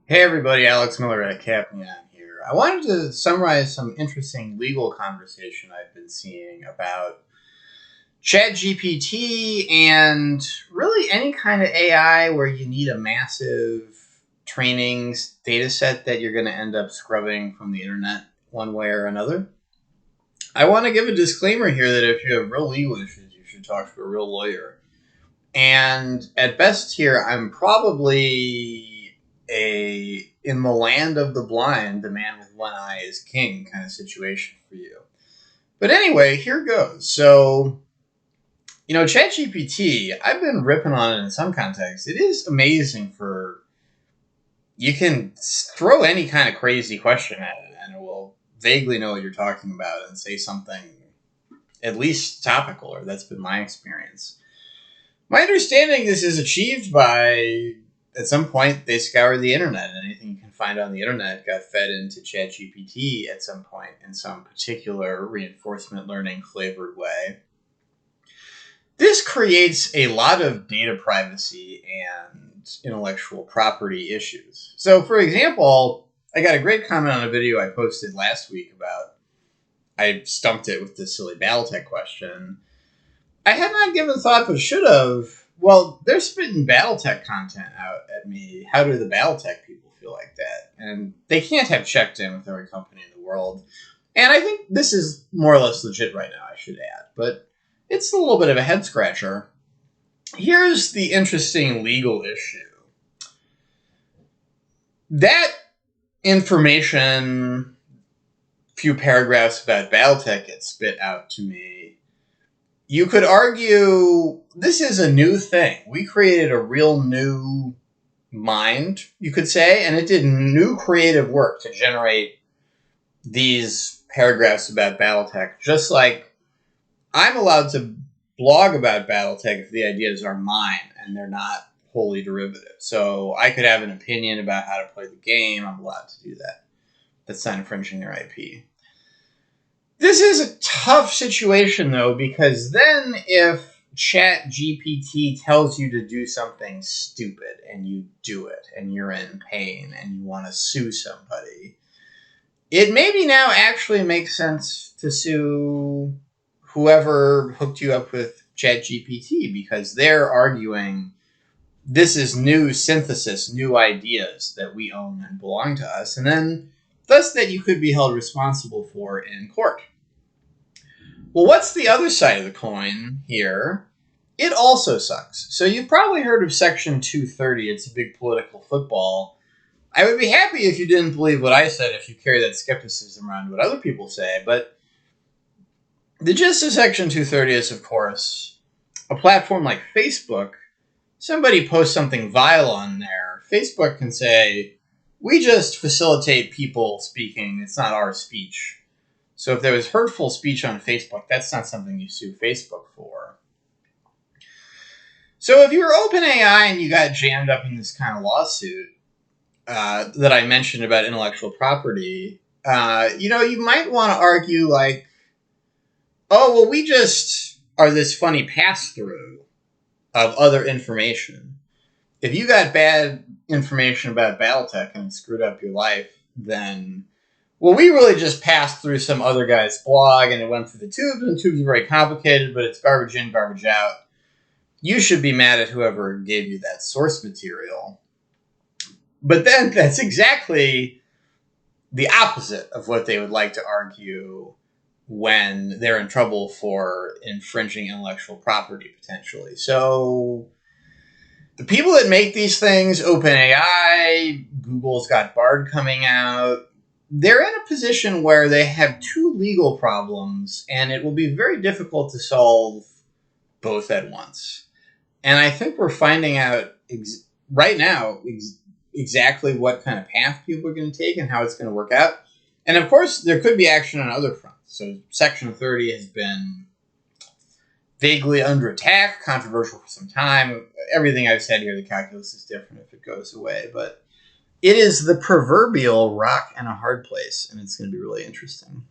Hey everybody, Alex Miller at Capnion here. I wanted to summarize some interesting legal conversation I've been seeing about ChatGPT and really any kind of AI where you need a massive training data set that you're going to end up scrubbing from the internet one way or another. I want to give a disclaimer here that if you have real legal issues, you should talk to a real lawyer. And at best here, I'm probably in the land of the blind, the man with one eye is king kind of situation for you. But anyway, here goes. So, ChatGPT, I've been ripping on it in some contexts. It is amazing you can throw any kind of crazy question at it and it will vaguely know what you're talking about and say something at least topical, or that's been my experience. My understanding this is achieved by, at some point, they scoured the internet, and anything you can find on the internet got fed into ChatGPT at some point in some particular reinforcement learning flavored way. This creates a lot of data privacy and intellectual property issues. So, for example, I got a great comment on a video I posted last week about, I stumped it with this silly Battletech question. I had not given thought, but should have. Well, they're spitting Battletech content out at me. How do the Battletech people feel like that? And they can't have checked in with every company in the world. And I think this is more or less legit right now, I should add. But it's a little bit of a head scratcher. Here's the interesting legal issue. That information, few paragraphs about Battletech get spit out to me. You could argue this is a new thing. We created a real new mind, you could say, and it did new creative work to generate these paragraphs about Battletech, just like I'm allowed to blog about Battletech if the ideas are mine and they're not wholly derivative. So I could have an opinion about how to play the game. I'm allowed to do that. That's not infringing their IP. This is a tough situation, though, because then if ChatGPT tells you to do something stupid and you do it and you're in pain and you want to sue somebody, it maybe now actually makes sense to sue whoever hooked you up with ChatGPT because they're arguing this is new synthesis, new ideas that we own and belong to us, and then thus that you could be held responsible for in court. Well, what's the other side of the coin here? It also sucks. So you've probably heard of Section 230. It's a big political football. I would be happy if you didn't believe what I said, if you carry that skepticism around what other people say. But the gist of Section 230 is, of course, a platform like Facebook. Somebody posts something vile on there. Facebook can say, we just facilitate people speaking. It's not our speech. So if there was hurtful speech on Facebook, that's not something you sue Facebook for. So if you were OpenAI and you got jammed up in this kind of lawsuit that I mentioned about intellectual property, you might want to argue like, oh, well, we just are this funny pass-through of other information. If you got bad information about Battletech and it screwed up your life, then, well, we really just passed through some other guy's blog and it went through the tubes, and the tubes are very complicated, but it's garbage in, garbage out. You should be mad at whoever gave you that source material. But then that's exactly the opposite of what they would like to argue when they're in trouble for infringing intellectual property, potentially. So the people that make these things, OpenAI, Google's got Bard coming out, they're in a position where they have two legal problems, and it will be very difficult to solve both at once. And I think we're finding out right now exactly what kind of path people are going to take and how it's going to work out. And of course, there could be action on other fronts. So Section 30 has been vaguely under attack, controversial for some time. Everything I've said here, the calculus is different if it goes away. But it is the proverbial rock and a hard place, and it's going to be really interesting.